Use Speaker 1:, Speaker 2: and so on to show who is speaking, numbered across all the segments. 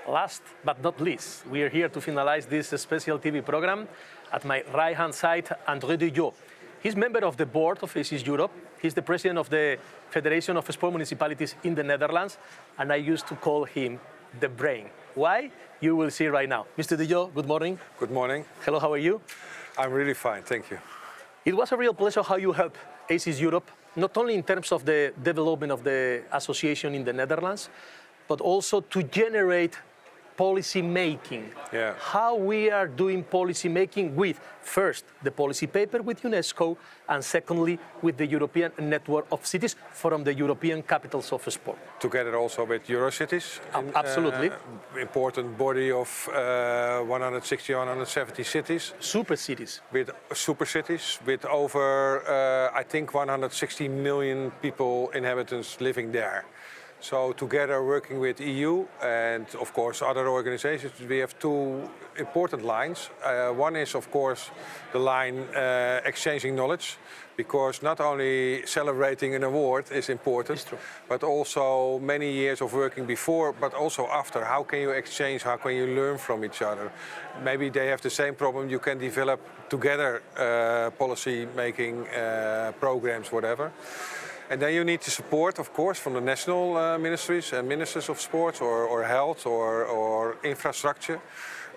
Speaker 1: last but not least, we are here to finalize this special TV program. At my right-hand side, André de Jong. He's member of the board of ACIS Europe. He's the president of the Federation of Sport Municipalities in the Netherlands, and I used to call him the brain. Why? You will see right now. Mr. de Jong, good morning.
Speaker 2: Good morning.
Speaker 1: Hello, how are you?
Speaker 2: I'm really fine, thank you.
Speaker 1: It was a real pleasure how you helped ACIS Europe, not only in terms of the development of the association in the Netherlands, but also to generate policy making.
Speaker 2: Yeah.
Speaker 1: How we are doing policy making with, first, the policy paper with UNESCO, and secondly, with the European Network of Cities from the European Capitals of Sport.
Speaker 2: Together also with Eurocities.
Speaker 1: Absolutely.
Speaker 2: Important body of 160, 170 cities.
Speaker 1: Super cities.
Speaker 2: With super cities, with over, I think, 160 million people, inhabitants living there. So together working with EU and of course other organizations, we have two important lines. One is of course the line exchanging knowledge, because not only celebrating an award is important, but also many years of working before, but also after. How can you exchange, how can you learn from each other? Maybe they have the same problem, you can develop together policy making programs, whatever. And then you need the support, of course, from the national ministries and ministers of sports or health or infrastructure.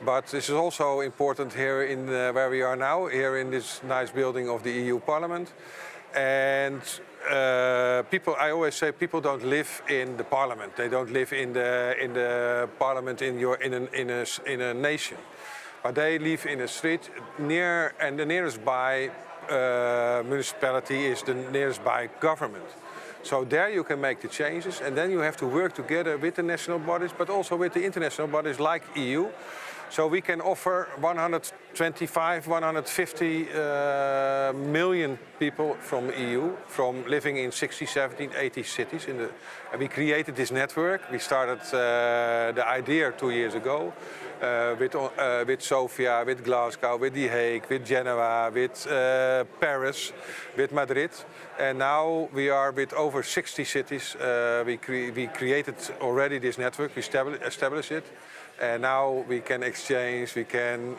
Speaker 2: But this is also important here in where we are now, here in this nice building of the EU Parliament. And people, I always say, people don't live in the Parliament. They don't live in the Parliament in a nation, but they live in a street near, and the nearest by municipality is the nearest by government. So there you can make the changes, and then you have to work together with the national bodies, but also with the international bodies like EU. So we can offer 125, 150 million people from the EU, from living in 60, 70, 80 cities. And we created this network. We started the idea 2 years ago with Sofia, with Glasgow, with The Hague, with Genoa, with Paris, with Madrid. And now we are with over 60 cities. We created already this network, we established it. And now we can exchange, we can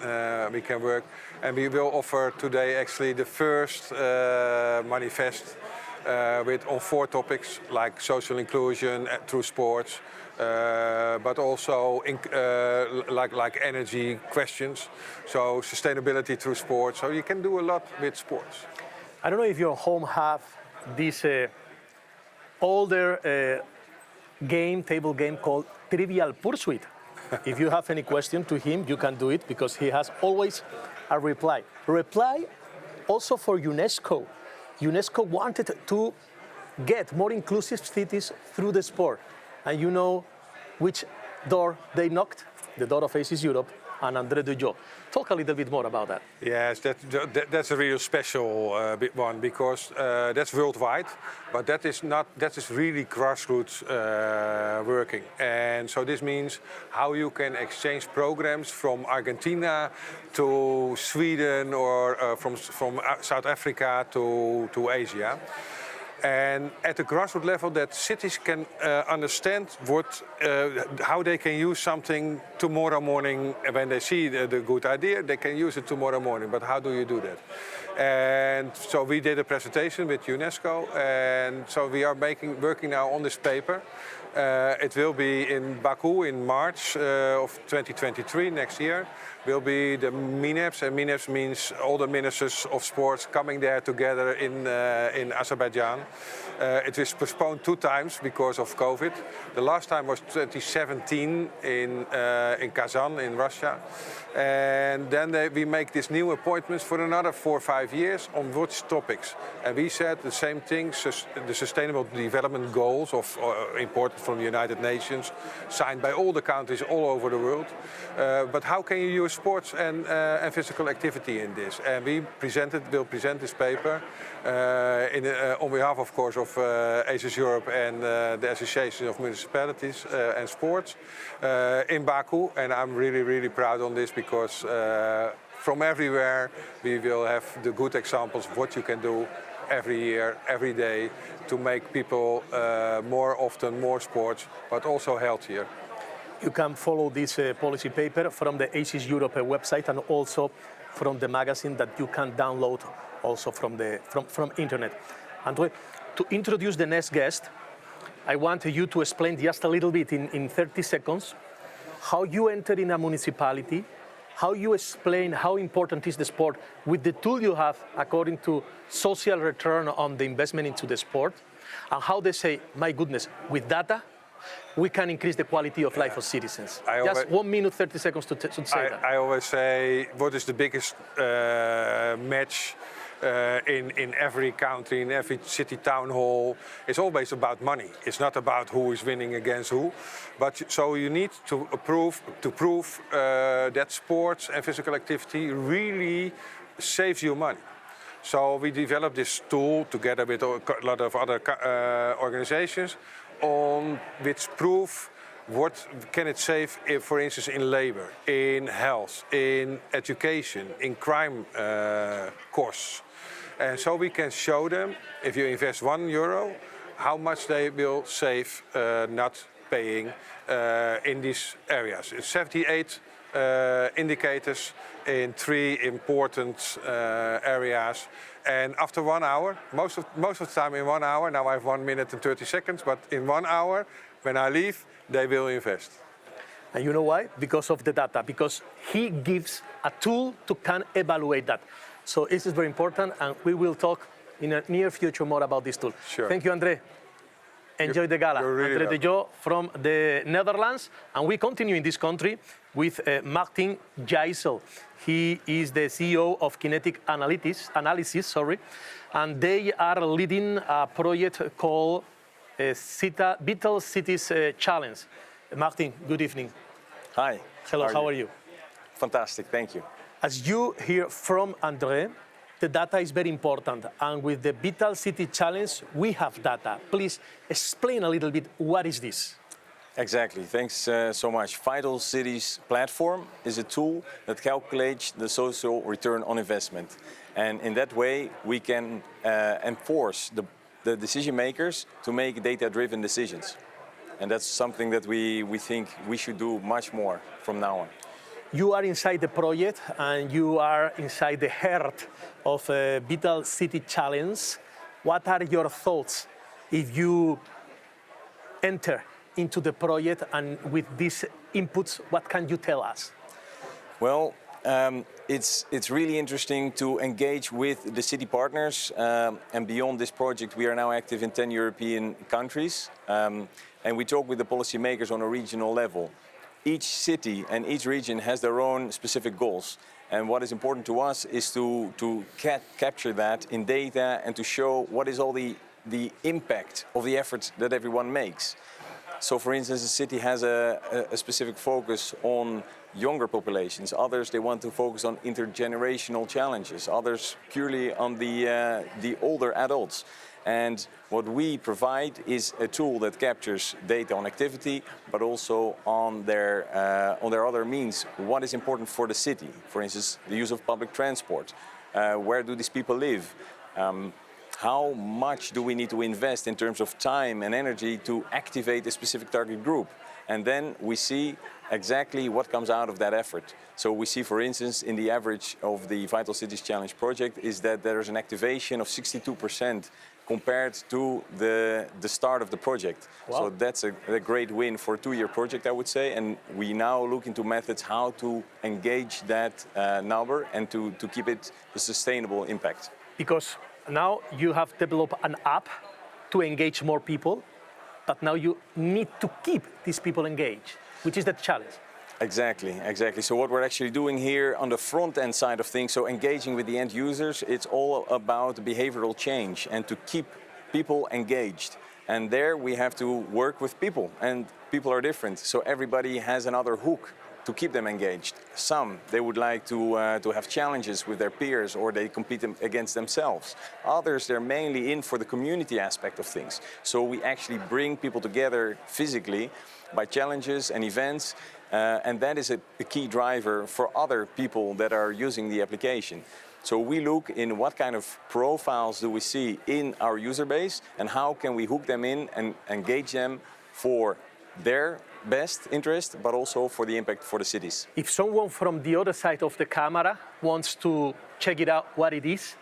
Speaker 2: work, and we will offer today actually the first manifest on 4 topics like social inclusion through sports, but also like energy questions, so sustainability through sports. So you can do a lot with sports.
Speaker 1: I don't know if your home have this older table game called Trivial Pursuit. If you have any question to him, you can do it, because he has always a reply. Reply also for UNESCO. UNESCO wanted to get more inclusive cities through the sport. And you know which door they knocked? The door of ACIS Europe and André de Jong. Talk a little bit more about that.
Speaker 2: Yes, that's a real special one, because that's worldwide, but that is really grassroots working. And so this means how you can exchange programs from Argentina to Sweden, or from South Africa to Asia. And at the grassroots level, that cities can understand how they can use something tomorrow morning. When they see the good idea, they can use it tomorrow morning. But how do you do that? And so we did a presentation with UNESCO, and so we are working now on this paper. It will be in Baku in March of 2023, next year. Will be the MINEPS, and MINEPS means all the ministers of sports coming there together in Azerbaijan. It was postponed 2 times because of COVID. The last time was 2017 in Kazan in Russia. And then we make these new appointments for another 4 or 5 years on which topics. And we said the same thing, the Sustainable Development Goals imported from the United Nations, signed by all the countries all over the world. But how can you use sports and physical activity in this? And we will present this paper on behalf, of course, of ACIS Europe and the Association of Municipalities and Sports in Baku. And I'm really, really proud on this, because from everywhere we will have the good examples of what you can do every year, every day, to make people more often more sports, but also healthier.
Speaker 1: You can follow this policy paper from the ACES Europe website and also from the magazine that you can download also from internet. And to introduce the next guest, I want you to explain just a little bit in 30 seconds how you enter in a municipality, how you explain how important is the sport with the tool you have according to social return on the investment into the sport, and how they say, my goodness, with data, we can increase the quality of life of citizens. Just 1 minute, 30 seconds to say that.
Speaker 2: I always say, what is the biggest match in every country, in every city town hall? It's always about money. It's not about who is winning against who. But so you need to prove that sports and physical activity really saves you money. So we developed this tool together with a lot of other organizations on which prove what can it save, if, for instance, in labor, in health, in education, in crime costs. And so we can show them, if you invest €1, how much they will save not paying in these areas. It's 78 indicators in 3 important areas. And after 1 hour, most of the time in 1 hour, now I have 1 minute and 30 seconds, but in 1 hour, when I leave, they will invest.
Speaker 1: And you know why? Because of the data, because he gives a tool to can evaluate that. So this is very important, and we will talk in the near future more about this tool.
Speaker 2: Sure.
Speaker 1: Thank you, André. Enjoy the gala.
Speaker 2: Really
Speaker 1: André de Jo from the Netherlands, and we continue in this country with Maarten Gijssel. He is the CEO of Kinetic Analysis, and they are leading a project called Vital Cities Challenge. Maarten, good evening.
Speaker 3: Hi.
Speaker 1: Hello, how are you?
Speaker 3: Fantastic, thank you.
Speaker 1: As you hear from André, the data is very important, and with the Vital City Challenge, we have data. Please explain a little bit, what is this?
Speaker 3: Exactly, thanks so much. Vital Cities platform is a tool that calculates the social return on investment. And in that way, we can enforce the decision makers to make data-driven decisions. And that's something that we think we should do much more from now on.
Speaker 1: You are inside the project and you are inside the heart of Vital City Challenge. What are your thoughts if you enter into the project, and with these inputs, what can you tell us?
Speaker 3: Well, it's really interesting to engage with the city partners, and beyond this project we are now active in 10 European countries, and we talk with the policymakers on a regional level. Each city and each region has their own specific goals, and what is important to us is to capture that in data and to show what is all the impact of the efforts that everyone makes. So for instance, a city has a specific focus on younger populations. Others, they want to focus on intergenerational challenges. Others purely on the older adults. And what we provide is a tool that captures data on activity, but also on their other means. What is important for the city? For instance, the use of public transport. Where do these people live? How much do we need to invest in terms of time and energy to activate a specific target group? And then we see exactly what comes out of that effort. So we see, for instance, in the average of the Vital Cities Challenge project is that there is an activation of 62% compared to the start of the project.
Speaker 1: Wow.
Speaker 3: So that's a great win for a 2-year project, I would say. And we now look into methods how to engage that number and to keep it a sustainable impact.
Speaker 1: Because now you have developed an app to engage more people, but now you need to keep these people engaged, which is the challenge.
Speaker 3: Exactly. So what we're actually doing here on the front end side of things, so engaging with the end users, it's all about behavioral change and to keep people engaged. And there we have to work with people, and people are different. So everybody has another hook to keep them engaged. Some, they would like to have challenges with their peers, or they compete against themselves. Others, they're mainly in for the community aspect of things. So we actually bring people together physically by challenges and events, and that is a key driver for other people that are using the application. So we look in what kind of profiles do we see in our user base, and how can we hook them in and engage them for their best interest, but also for the impact for the cities.
Speaker 1: If someone from the other side of the camera wants to check it out what it is,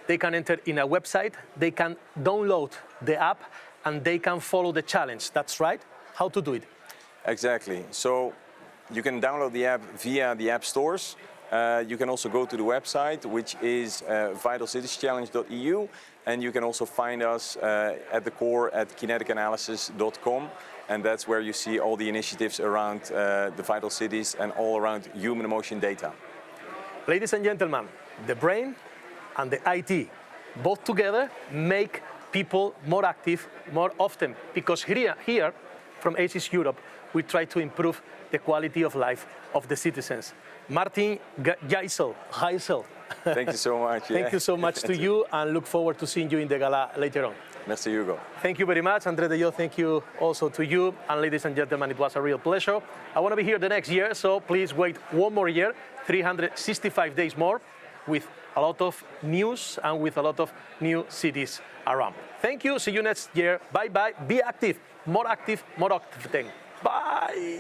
Speaker 1: they can enter in a website, they can download the app, and they can follow the challenge. That's right? How to do it?
Speaker 3: Exactly. So you can download the app via the app stores. You can also go to the website, which is vitalcitieschallenge.eu, and you can also find us at the core at kineticanalysis.com, and that's where you see all the initiatives around the vital cities and all around human emotion data.
Speaker 1: Ladies and gentlemen, the brain and the IT, both together, make people more active more often, because here from ACES Europe, we try to improve the quality of life of the citizens. Maarten, Gijssel.
Speaker 3: Thank you so much.
Speaker 1: Thank you so much to you, and look forward to seeing you in the gala later on.
Speaker 3: Merci, Hugo.
Speaker 1: Thank you very much, André de Yo. Thank you also to you. And ladies and gentlemen, it was a real pleasure. I want to be here the next year, so please wait one more year, 365 days more, with a lot of news and with a lot of new cities around. Thank you. See you next year. Bye-bye. Be active. More active. Bye.